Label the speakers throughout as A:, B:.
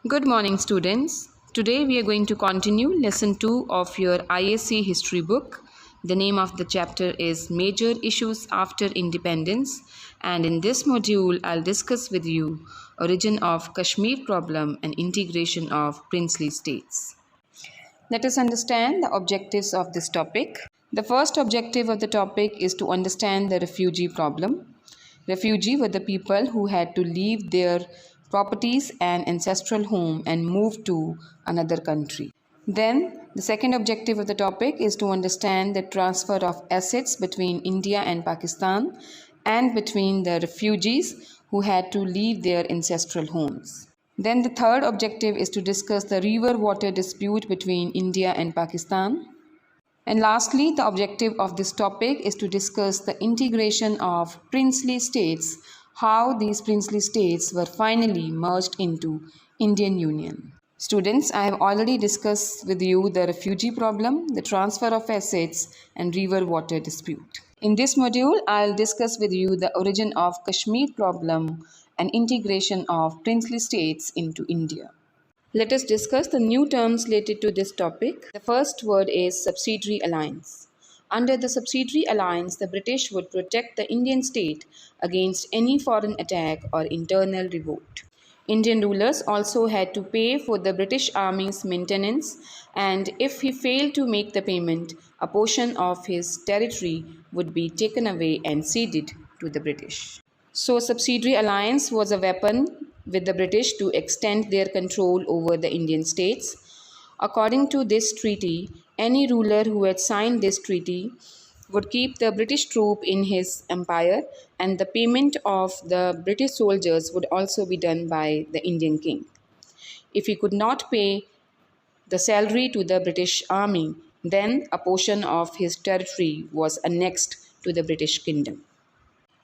A: Good morning, students. Today we are going to continue lesson 2 of your ISC history book. The name of the chapter is Major Issues After Independence, and in this module I'll discuss with you origin of Kashmir problem and integration of princely states. Let us understand the objectives of this topic. The first objective of the topic is to understand the refugee problem. Refugee were the people who had to leave their properties and ancestral home and move to another country. Then, the second objective of the topic is to understand the transfer of assets between India and Pakistan and between the refugees who had to leave their ancestral homes. Then, the third objective is to discuss the river water dispute between India and Pakistan. And lastly, the objective of this topic is to discuss the integration of princely states, how these princely states were finally merged into Indian Union. Students, I have already discussed with you the refugee problem, the transfer of assets, and river water dispute. In this module, I'll discuss with you the origin of Kashmir problem and integration of princely states into India. Let us discuss the new terms related to this topic. The first word is subsidiary alliance. Under the subsidiary alliance, the British would protect the Indian state against any foreign attack or internal revolt. Indian rulers also had to pay for the British Army's maintenance, and if he failed to make the payment, a portion of his territory would be taken away and ceded to the British. So, subsidiary alliance was a weapon with the British to extend their control over the Indian states. According to this treaty, any ruler who had signed this treaty would keep the British troop in his empire, and the payment of the British soldiers would also be done by the Indian king. If he could not pay the salary to the British army, then a portion of his territory was annexed to the British kingdom.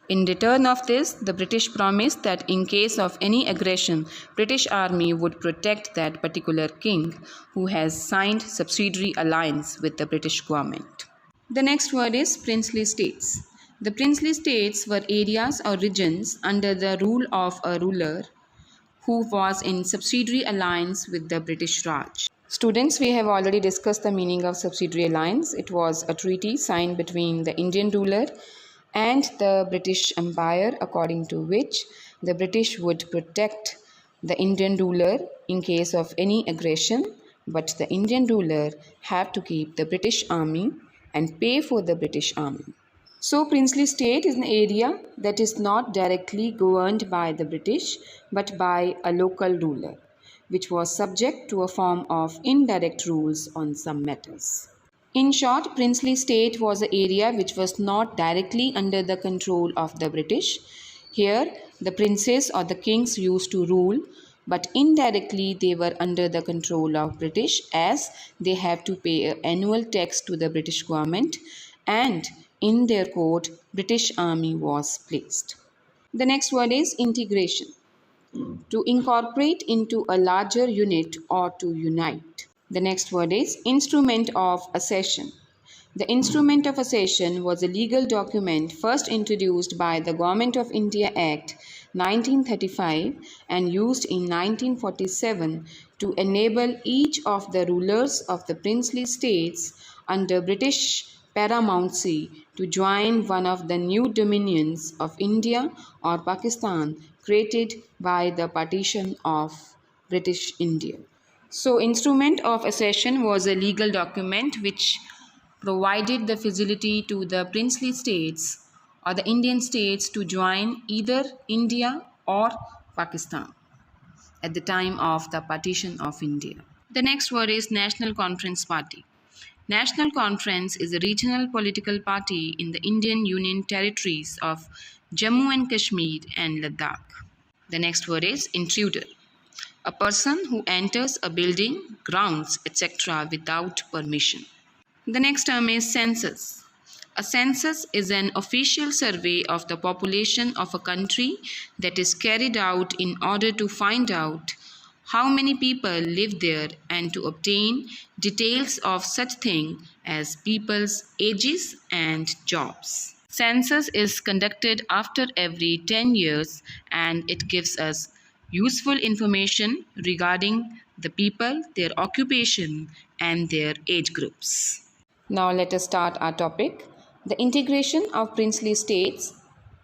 A: In return of this, the British promised that in case of any aggression, British army would protect that particular king who has signed subsidiary alliance with the British government. The next word is princely states. The princely states were areas or regions under the rule of a ruler who was in subsidiary alliance with the British Raj. Students, we have already discussed the meaning of subsidiary alliance. It was a treaty signed between the Indian ruler and the British Empire, according to which the British would protect the Indian ruler in case of any aggression, but the Indian ruler had to keep the British army and pay for the British army. So, princely state is an area that is not directly governed by the British but by a local ruler, which was subject to a form of indirect rules on some matters. In short, princely state was an area which was not directly under the control of the British. Here, the princes or the kings used to rule, but indirectly they were under the control of British as they have to pay an annual tax to the British government, and in their court, British army was placed. The next word is integration. To incorporate into a larger unit or to unite. The next word is instrument of accession. The instrument of accession was a legal document first introduced by the Government of India Act 1935 and used in 1947 to enable each of the rulers of the princely states under British paramountcy to join one of the new dominions of India or Pakistan created by the partition of British India. So, instrument of accession was a legal document which provided the facility to the princely states or the Indian states to join either India or Pakistan at the time of the partition of India. The next word is National Conference Party. National Conference is a regional political party in the Indian Union territories of Jammu and Kashmir and Ladakh. The next word is intruder. A person who enters a building, grounds, etc. without permission. The next term is census. A census is an official survey of the population of a country that is carried out in order to find out how many people live there and to obtain details of such things as people's ages and jobs. Census is conducted after every 10 years and it gives us useful information regarding the people, their occupation, and their age groups. Now let us start our topic. The integration of princely states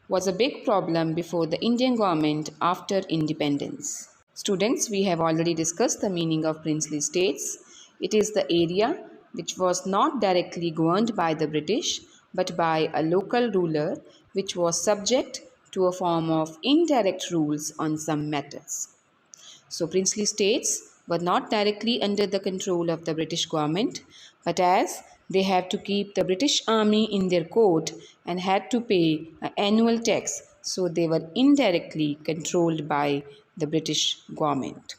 A: was a big problem before the Indian government after independence. Students, we have already discussed the meaning of princely states. It is the area which was not directly governed by the British but by a local ruler which was subject to a form of indirect rules on some matters. So, princely states were not directly under the control of the British government, but as they had to keep the British army in their court and had to pay an annual tax, so they were indirectly controlled by the British government.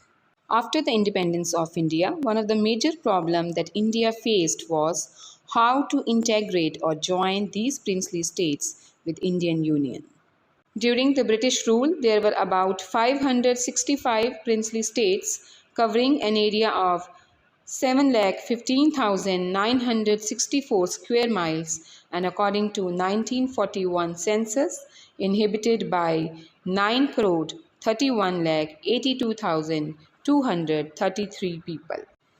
A: After the independence of India, one of the major problems that India faced was how to integrate or join these princely states with Indian Union. During the British rule, there were about 565 princely states covering an area of 7,15,964 square miles, and according to 1941 census, inhabited by 9,31,82,233 people.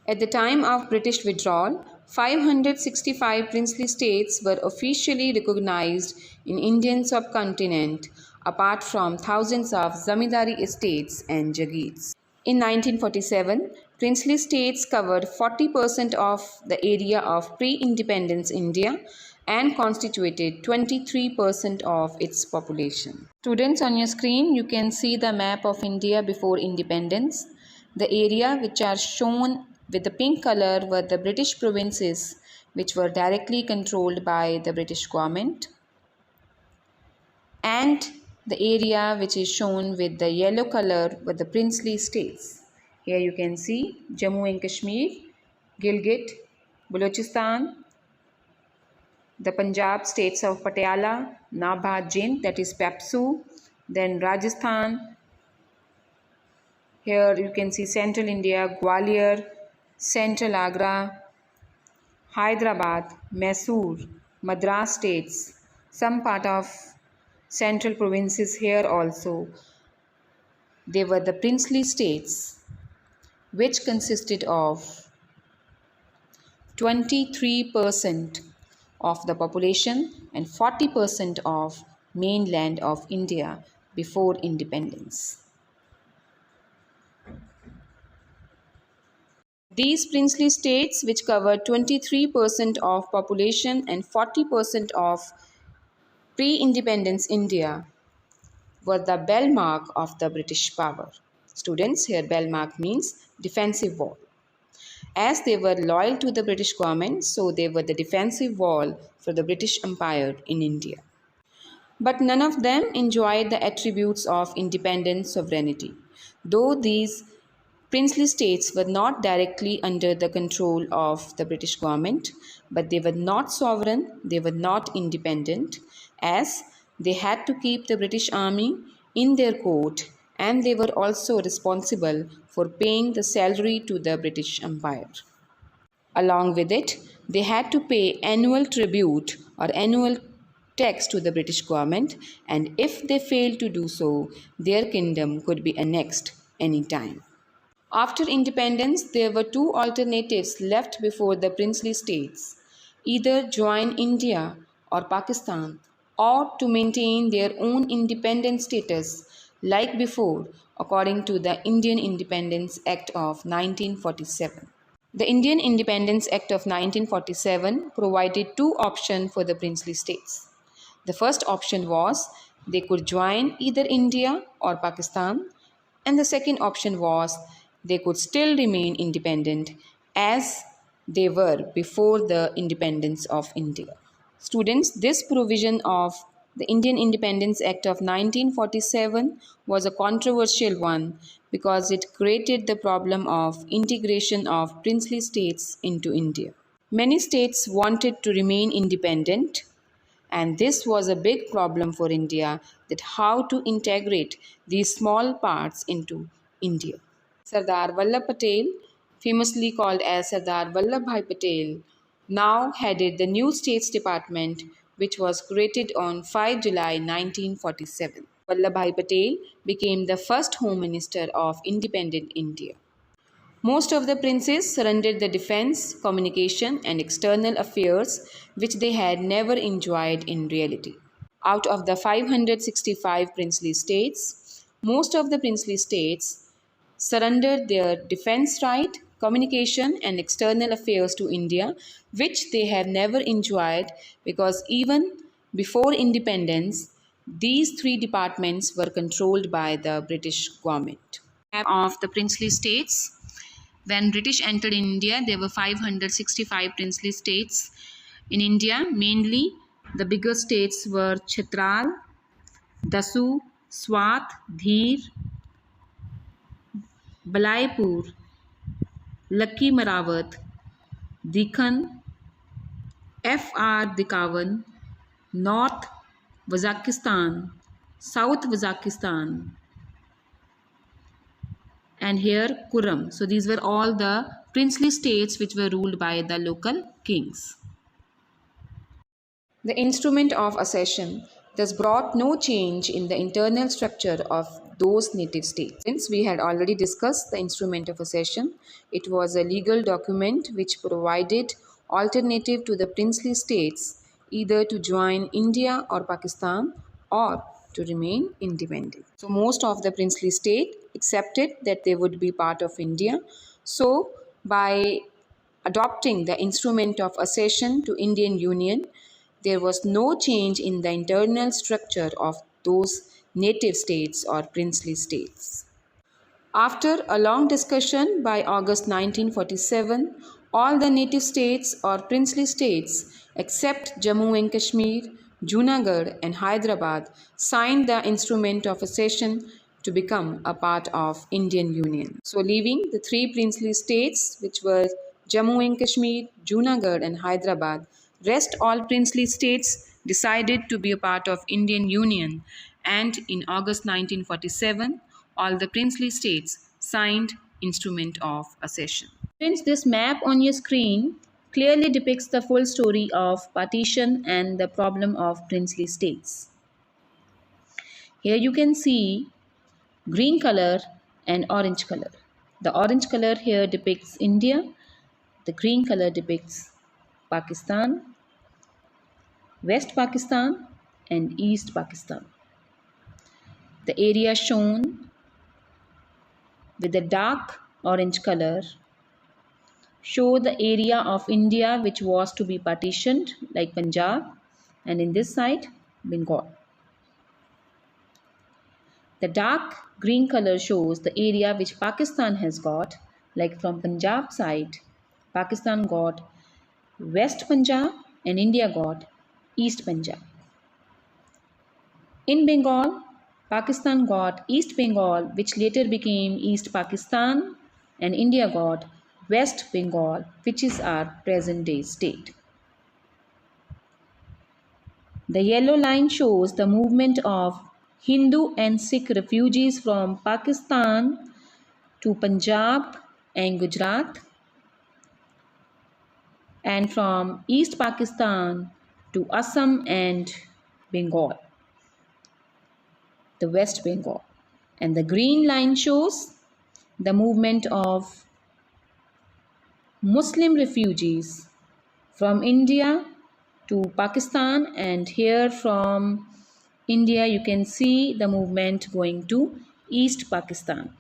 A: At the time of British withdrawal, 565 princely states were officially recognized in Indian subcontinent apart from thousands of zamindari estates and jagirs. In 1947, princely states covered 40% of the area of pre-independence India and constituted 23% of its population. Students, on your screen you can see the map of India before independence. The area which are shown with the pink color were the British provinces which were directly controlled by the British government, and the area which is shown with the yellow color were the princely states. Here you can see Jammu and Kashmir, Gilgit, Balochistan, the Punjab states of Patiala, Nabha, Jind, that is Pepsu, then Rajasthan. Here you can see central India, Gwalior, central Agra, Hyderabad, Mysore, Madras states, some part of central provinces here also. They were the princely states which consisted of 23% of the population and 40% of mainland of India before independence. These princely states, which covered 23% of population and 40% of pre-independence India, were the bellmark of the British power. Students, here bellmark means defensive wall. As they were loyal to the British government, so they were the defensive wall for the British Empire in India. But none of them enjoyed the attributes of independent sovereignty. Though these princely states were not directly under the control of the British government, but they were not sovereign, they were not independent, as they had to keep the British army in their court, and they were also responsible for paying the salary to the British Empire. Along with it, they had to pay annual tribute or annual tax to the British government, and if they failed to do so, their kingdom could be annexed anytime. After independence, there were two alternatives left before the princely states: either join India or Pakistan, or to maintain their own independent status like before, according to the Indian Independence Act of 1947. The Indian Independence Act of 1947 provided two options for the princely states. The first option was they could join either India or Pakistan, and the second option was they could still remain independent as they were before the independence of India. Students, this provision of the Indian Independence Act of 1947 was a controversial one because it created the problem of integration of princely states into India. Many states wanted to remain independent, and this was a big problem for India, that how to integrate these small parts into India. Sardar Vallabh Patel, famously called as Sardar Vallabhbhai Patel, now headed the new States Department, which was created on 5 July 1947. Vallabhbhai Patel became the first Home Minister of independent India. Most of the princes surrendered the defense, communication, and external affairs which they had never enjoyed in reality. Out of the 565 princely states, most of the princely states surrendered their defense right, communication, and external affairs to India, which they have never enjoyed because even before independence, these three departments were controlled by the British government. Of the princely states, when British entered India, there were 565 princely states in India. Mainly, the bigger states were Chitral, Dasu, Swat, Dheer, Balaipur, Lakki Marawat, Deccan, Fr Dikavan, North Waziristan, South Waziristan, and here Kurram. So these were all the princely states which were ruled by the local kings. The instrument of accession thus brought no change in the internal structure of those native states. Since we had already discussed the instrument of accession, it was a legal document which provided alternative to the princely states either to join India or Pakistan or to remain independent. So most of the princely state accepted that they would be part of India. So by adopting the instrument of accession to Indian Union, there was no change in the internal structure of those native states or princely states. After a long discussion by August 1947, all the native states or princely states except Jammu and Kashmir, Junagadh and Hyderabad signed the instrument of accession to become a part of Indian Union. So leaving the three princely states which were Jammu and Kashmir, Junagadh and Hyderabad, rest all princely states decided to be a part of Indian Union, and in August 1947 all the princely states signed instrument of accession. Friends, this map on your screen clearly depicts the full story of partition and the problem of princely states. Here you can see green color and orange color. The orange color here depicts India, the green color depicts Pakistan, West Pakistan and East Pakistan. The area shown with the dark orange color show the area of India which was to be partitioned like Punjab, and in this side Bengal. The dark green color shows the area which Pakistan has got, like from Punjab side Pakistan got West Punjab and India got East Punjab. In Bengal, Pakistan got East Bengal, which later became East Pakistan, and India got West Bengal, which is our present day state. The yellow line shows the movement of Hindu and Sikh refugees from Pakistan to Punjab and Gujarat, and from East Pakistan to Assam and Bengal, the West Bengal. And the green line shows the movement of Muslim refugees from India to Pakistan, and here from India you can see the movement going to East Pakistan.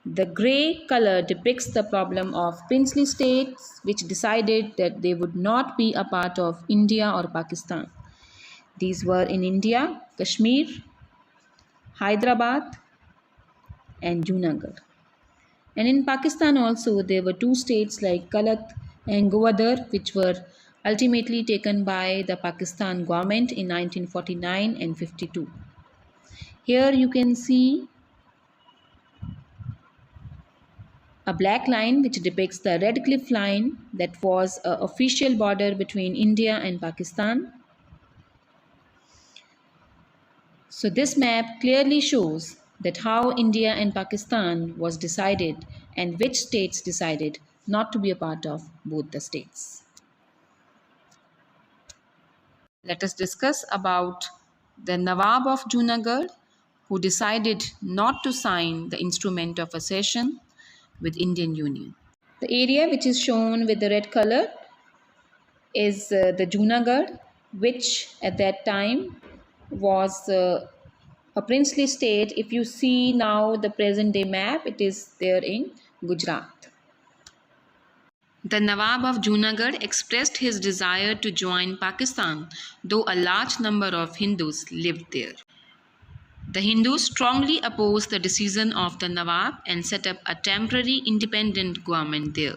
A: The grey color depicts the problem of princely states which decided that they would not be a part of India or Pakistan. These were in India, Kashmir, Hyderabad and Junagadh. And in Pakistan also there were two states like Kalat and Gwadar, which were ultimately taken by the Pakistan government in 1949 and 52. Here you can see a black line which depicts the Red Cliff line that was an official border between India and Pakistan. So this map clearly shows that how India and Pakistan was decided and which states decided not to be a part of both the states. Let us discuss about the Nawab of Junagadh, who decided not to sign the instrument of accession with Indian Union. The area which is shown with the red color is the Junagadh, which at that time was a princely state. If you see now the present day map, it is there in Gujarat. The Nawab of Junagadh expressed his desire to join Pakistan, though a large number of Hindus lived there. The Hindus strongly opposed the decision of the Nawab and set up a temporary independent government there.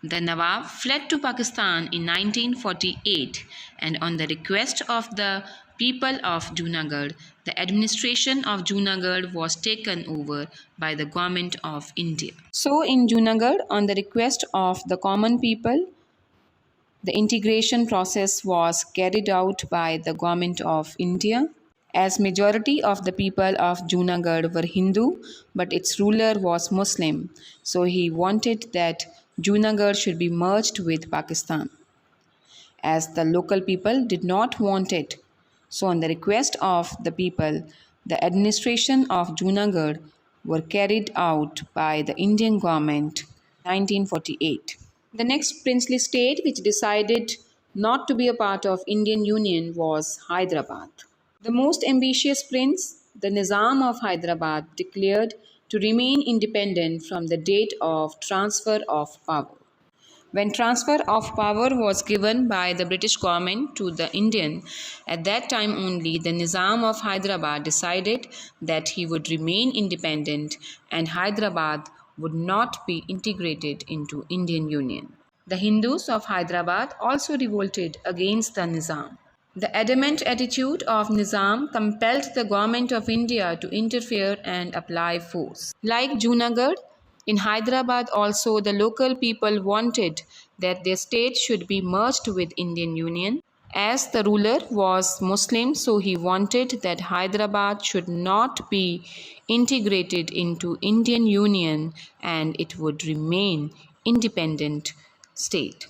A: The Nawab fled to Pakistan in 1948, and on the request of the people of Junagadh, the administration of Junagadh was taken over by the government of India. So, in Junagadh, on the request of the common people, the integration process was carried out by the government of India. As majority of the people of Junagadh were Hindu, but its ruler was Muslim, so he wanted that Junagadh should be merged with Pakistan. As the local people did not want it, so on the request of the people, the administration of Junagadh were carried out by the Indian government in 1948. The next princely state which decided not to be a part of Indian Union was Hyderabad. The most ambitious prince, the Nizam of Hyderabad, declared to remain independent from the date of transfer of power. When transfer of power was given by the British government to the Indian, at that time only the Nizam of Hyderabad decided that he would remain independent and Hyderabad would not be integrated into Indian Union. The Hindus of Hyderabad also revolted against the Nizam. The adamant attitude of Nizam compelled the government of India to interfere and apply force. Like Junagadh, in Hyderabad also the local people wanted that their state should be merged with Indian Union. As the ruler was Muslim, so he wanted that Hyderabad should not be integrated into Indian Union and it would remain independent state.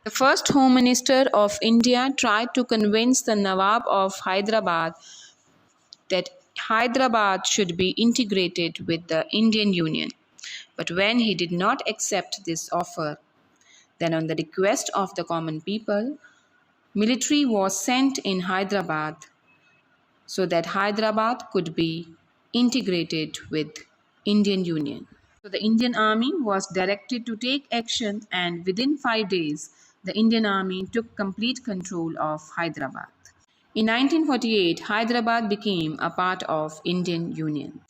A: The first Home Minister of India tried to convince the Nawab of Hyderabad that Hyderabad should be integrated with the Indian Union. But when he did not accept this offer, then on the request of the common people, military was sent in Hyderabad so that Hyderabad could be integrated with Indian Union. So the Indian army was directed to take action and within 5 days, the Indian army took complete control of Hyderabad. In 1948, Hyderabad became a part of Indian Union.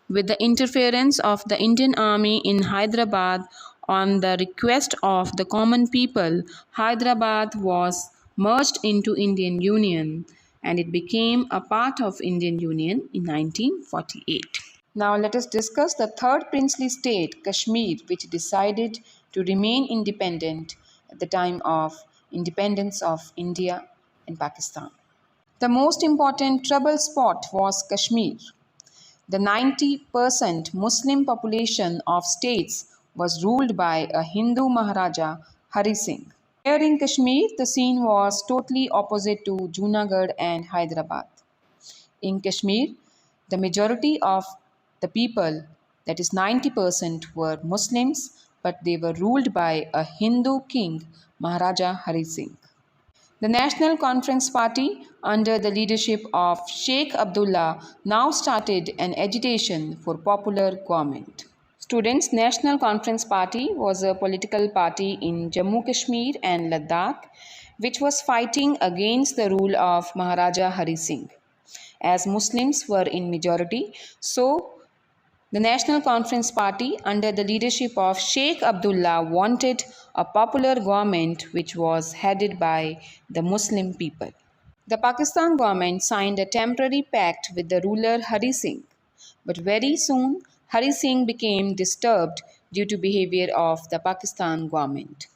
A: With the interference of the Indian army in Hyderabad on the request of the common people, Hyderabad was merged into Indian Union and it became a part of Indian Union in 1948. Now let us discuss the third princely state, Kashmir, which decided to remain independent at the time of independence of India and Pakistan. The most important trouble spot was Kashmir. The 90% Muslim population of states was ruled by a Hindu Maharaja, Hari Singh. Here in Kashmir, the scene was totally opposite to Junagadh and Hyderabad. In Kashmir, the majority of the people, that is 90%, were Muslims, but they were ruled by a Hindu king, Maharaja Hari Singh. The National Conference Party, under the leadership of Sheikh Abdullah, now started an agitation for popular government. Students' National Conference Party was a political party in Jammu Kashmir and Ladakh, which was fighting against the rule of Maharaja Hari Singh. As Muslims were in majority, so the National Conference Party, under the leadership of Sheikh Abdullah, wanted a popular government which was headed by the Muslim people. The Pakistan government signed a temporary pact with the ruler Hari Singh, but very soon Hari Singh became disturbed due to behavior of the Pakistan government.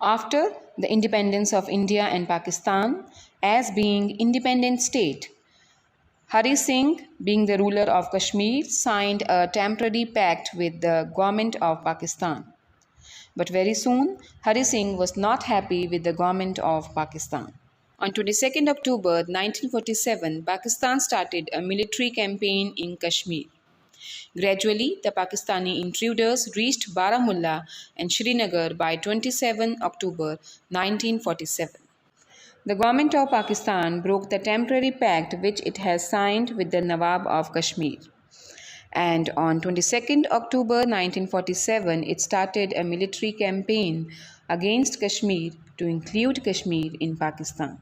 A: After the independence of India and Pakistan, as being independent state, Hari Singh, being the ruler of Kashmir, signed a temporary pact with the government of Pakistan. But very soon, Hari Singh was not happy with the government of Pakistan. On 22nd October 1947, Pakistan started a military campaign in Kashmir. Gradually, the Pakistani intruders reached Baramulla and Srinagar by 27 October 1947. The government of Pakistan broke the temporary pact which it has signed with the Nawab of Kashmir. And on 22nd October 1947, it started a military campaign against Kashmir to include Kashmir in Pakistan.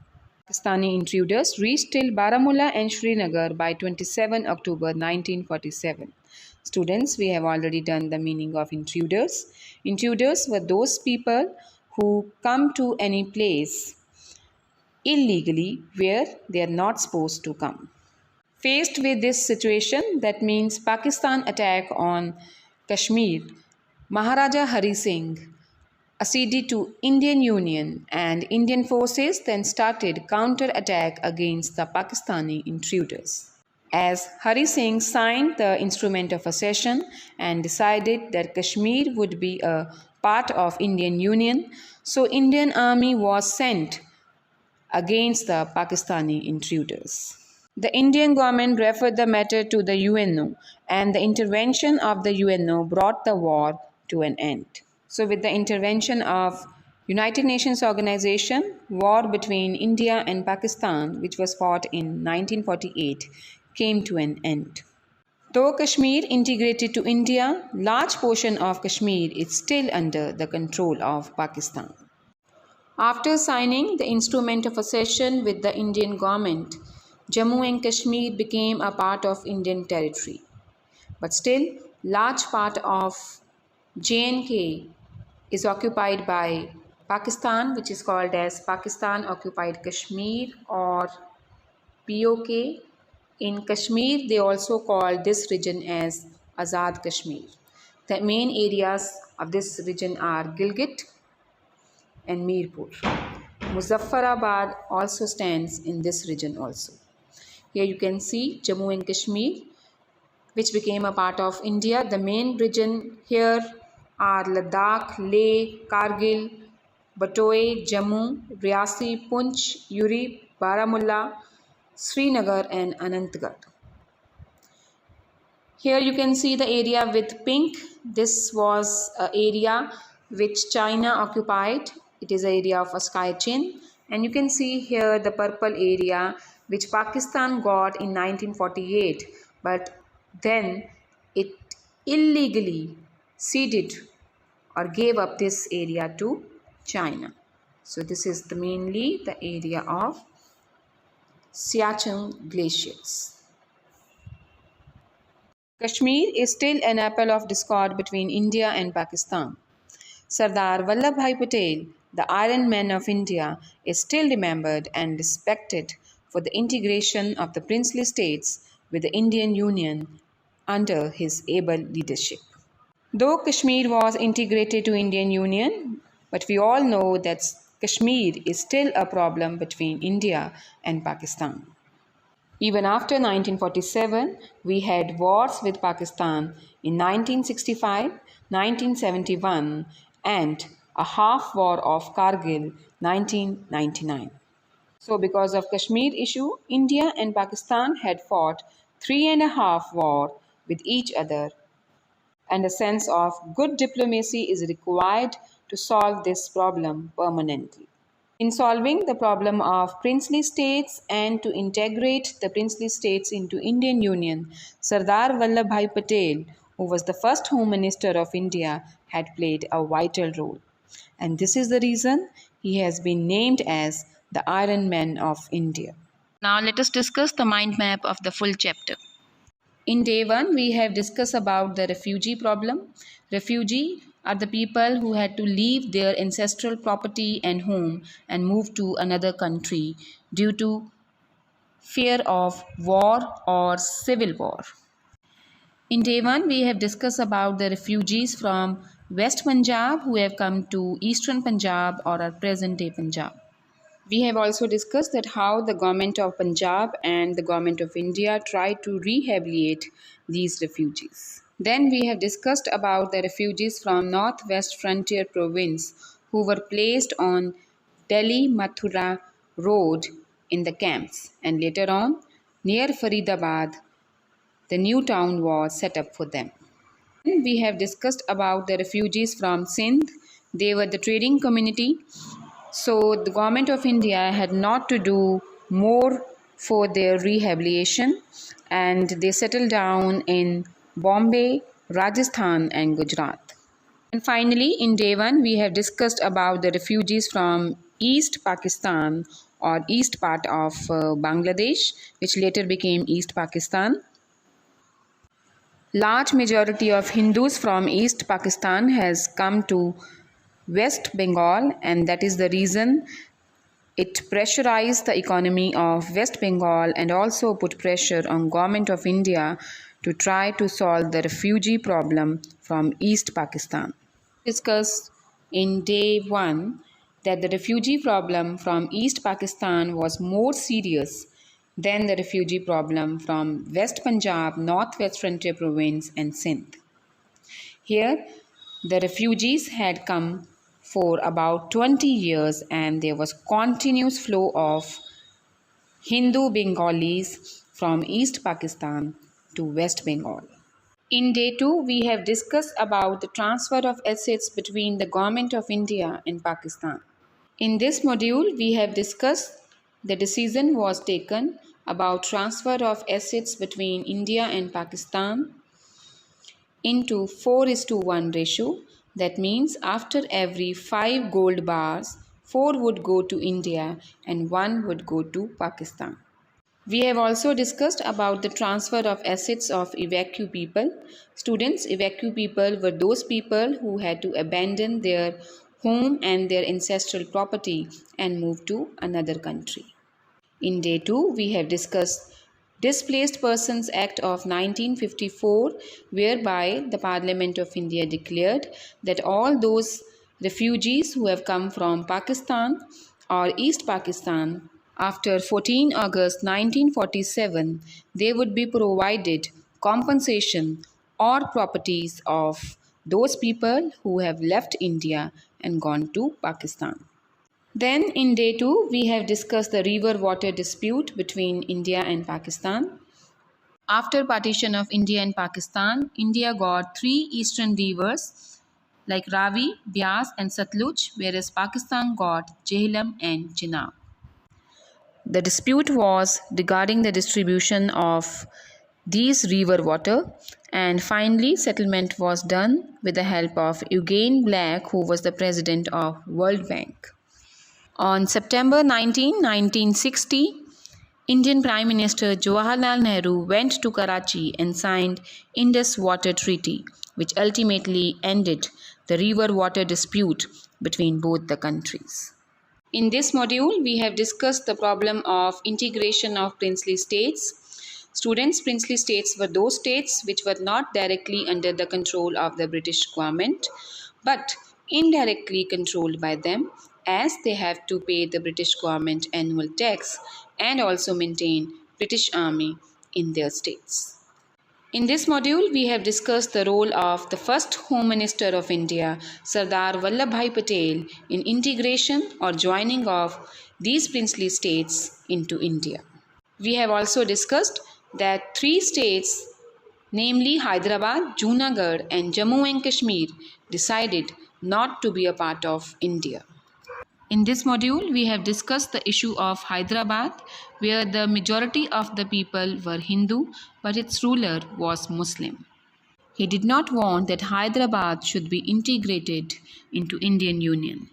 A: Pakistani intruders reached till Baramulla and Srinagar by 27 October 1947. Students, we have already done the meaning of intruders. Intruders were those people who come to any place illegally where they are not supposed to come. Faced with this situation, that means Pakistan attack on Kashmir, Maharaja Hari Singh acceded to Indian Union and Indian forces then started counter-attack against the Pakistani intruders. As Hari Singh signed the instrument of accession and decided that Kashmir would be a part of Indian Union, so Indian army was sent against the Pakistani intruders. The Indian government referred the matter to the UNO, and the intervention of the UNO brought the war to an end. So with the intervention of United Nations Organization, war between India and Pakistan, which was fought in 1948, came to an end. Though Kashmir integrated to India, large portion of Kashmir is still under the control of Pakistan. After signing the instrument of accession with the Indian government, Jammu and Kashmir became a part of Indian territory. But still, large part of J&K is occupied by Pakistan, which is called as Pakistan Occupied Kashmir or POK. In Kashmir, they also call this region as Azad Kashmir. The main areas of this region are Gilgit and Mirpur. Muzaffarabad also stands in this region also. Here you can see Jammu and Kashmir, which became a part of India. The main region here are Ladakh, Leh, Kargil, Batoi, Jammu, Riasi, Punch, Uri, Baramulla, Srinagar and Anantgarh. Here you can see the area with pink. This was an area which China occupied. It is an area of Sky Chin. And you can see here the purple area which Pakistan got in 1948. But then it illegally ceded or gave up this area to China. So this is mainly the area of Siachen glaciers. Kashmir is still an apple of discord between India and Pakistan. Sardar Vallabhbhai Patel, the Iron Man of India, is still remembered and respected for the integration of the princely states with the Indian Union under his able leadership. Though Kashmir was integrated to Indian Union, but we all know that Kashmir is still a problem between India and Pakistan. Even after 1947, we had wars with Pakistan in 1965, 1971 and a half war of Kargil 1999. So because of Kashmir issue, India and Pakistan had fought 3.5 wars with each other, and a sense of good diplomacy is required to solve this problem permanently. In solving the problem of princely states and to integrate the princely states into Indian Union, Sardar Vallabhbhai Patel, who was the first Home Minister of India, had played a vital role. And this is the reason he has been named as the Iron Man of India. Now let us discuss the mind map of the full chapter. In day 1, we have discussed about the refugee problem. Refugee are the people who had to leave their ancestral property and home and move to another country due to fear of war or civil war. In day 1, we have discussed about the refugees from West Punjab who have come to Eastern Punjab or our present-day Punjab. We have also discussed that how the government of Punjab and the government of India tried to rehabilitate these refugees. Then we have discussed about the refugees from Northwest Frontier Province who were placed on Delhi Mathura road in the camps, and later on, near Faridabad, the new town was set up for them. We have discussed about the refugees from Sindh. They were the trading community. So the government of India had not to do more for their rehabilitation, and they settled down in Bombay, Rajasthan and Gujarat. And finally, in day one, we have discussed about the refugees from East Pakistan or east part of Bangladesh, which later became East Pakistan. Large majority of Hindus from East Pakistan has come to West Bengal, and that is the reason it pressurized the economy of West Bengal and also put pressure on government of India to try to solve the refugee problem from East Pakistan. Discussed in day one that the refugee problem from East Pakistan was more serious than the refugee problem from West Punjab, Northwest Frontier Province and Sindh. Here, the refugees had come for about 20 years and there was continuous flow of Hindu Bengalis from East Pakistan to West Bengal. In day 2, we have discussed about the transfer of assets between the Government of India and Pakistan. In this module, we have discussed the decision was taken about transfer of assets between India and Pakistan into 4:1 ratio. That means after every 5 gold bars, 4 would go to India and 1 would go to Pakistan. We have also discussed about the transfer of assets of evacuee people. Students, evacuee people were those people who had to abandon their home and their ancestral property and move to another country. In day 2, we have discussed Displaced Persons Act of 1954, whereby the Parliament of India declared that all those refugees who have come from Pakistan or East Pakistan after 14 August 1947, they would be provided compensation or properties of those people who have left India and gone to Pakistan. Then in day 2, we have discussed the river water dispute between India and Pakistan. After partition of India and Pakistan, India got 3 eastern rivers like Ravi, Beas and Satluj, whereas Pakistan got Jhelum and Chenab. The dispute was regarding the distribution of these river water, and finally settlement was done with the help of Eugene Black, who was the president of World Bank. On September 19, 1960, Indian Prime Minister Jawaharlal Nehru went to Karachi and signed Indus Water Treaty, which ultimately ended the river water dispute between both the countries. In this module, we have discussed the problem of integration of princely states. Students, princely states were those states which were not directly under the control of the British government, but indirectly controlled by them, as they have to pay the British government annual tax and also maintain British Army in their states. In this module, we have discussed the role of the first Home Minister of India, Sardar Vallabhbhai Patel, in integration or joining of these princely states into India. We have also discussed that 3 states, namely Hyderabad, Junagadh and Jammu and Kashmir, decided not to be a part of India. In this module, we have discussed the issue of Hyderabad, where the majority of the people were Hindu, but its ruler was Muslim. He did not want that Hyderabad should be integrated into Indian Union.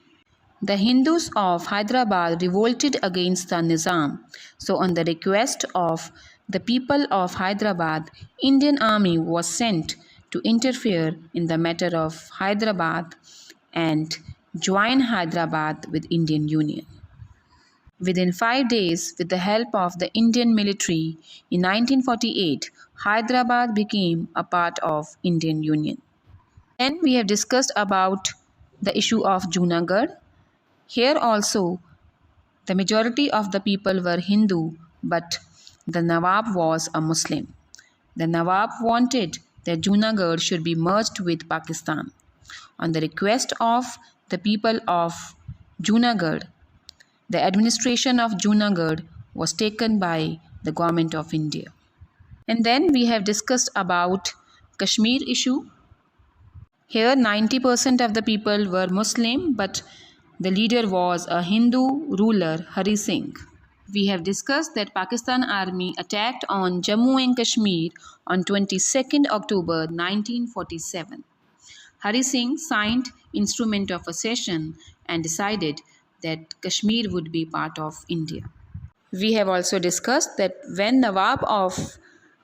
A: The Hindus of Hyderabad revolted against the Nizam. So on the request of the people of Hyderabad, Indian army was sent to interfere in the matter of Hyderabad and join Hyderabad with Indian Union. Within 5 days, with the help of the Indian military, in 1948, Hyderabad became a part of Indian Union. Then we have discussed about the issue of Junagadh. Here also, the majority of the people were Hindu, but the Nawab was a Muslim. The Nawab wanted that Junagadh should be merged with Pakistan. On the request of the people of Junagadh, The administration of Junagadh was taken by the government of India. And then we have discussed about Kashmir issue. Here 90% of the people were Muslim, but the leader was a Hindu ruler, Hari Singh. We have discussed that Pakistan army attacked on Jammu and Kashmir on 22nd October 1947. Hari Singh signed Instrument of Accession and decided that Kashmir would be part of India. We have also discussed that when Nawab of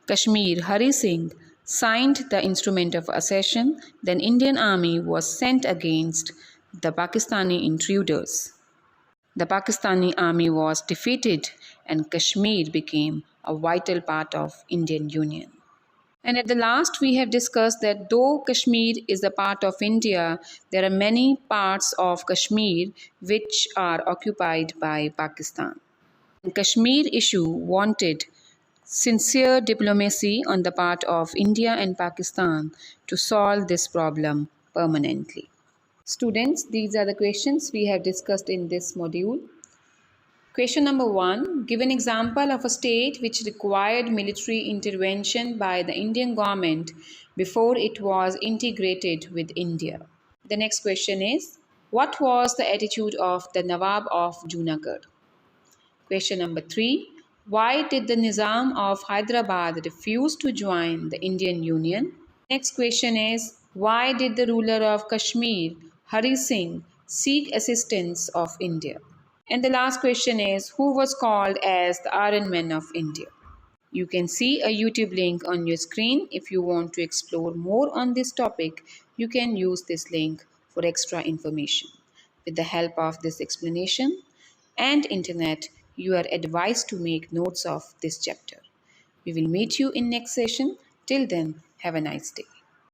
A: Kashmir, Hari Singh, signed the Instrument of Accession, then Indian army was sent against the Pakistani intruders. The Pakistani army was defeated and Kashmir became a vital part of Indian Union. And at the last, we have discussed that though Kashmir is a part of India, there are many parts of Kashmir which are occupied by Pakistan. The Kashmir issue wanted sincere diplomacy on the part of India and Pakistan to solve this problem permanently. Students, these are the questions we have discussed in this module. Question number 1. Give an example of a state which required military intervention by the Indian government before it was integrated with India. The next question is, what was the attitude of the Nawab of Junagadh? Question number 3. Why did the Nizam of Hyderabad refuse to join the Indian Union? Next question is, why did the ruler of Kashmir, Hari Singh, seek assistance of India? And the last question is, who was called as the Iron Man of India? You can see a YouTube link on your screen. If you want to explore more on this topic, you can use this link for extra information. With the help of this explanation and internet, you are advised to make notes of this chapter. We will meet you in next session. Till then, have a nice day.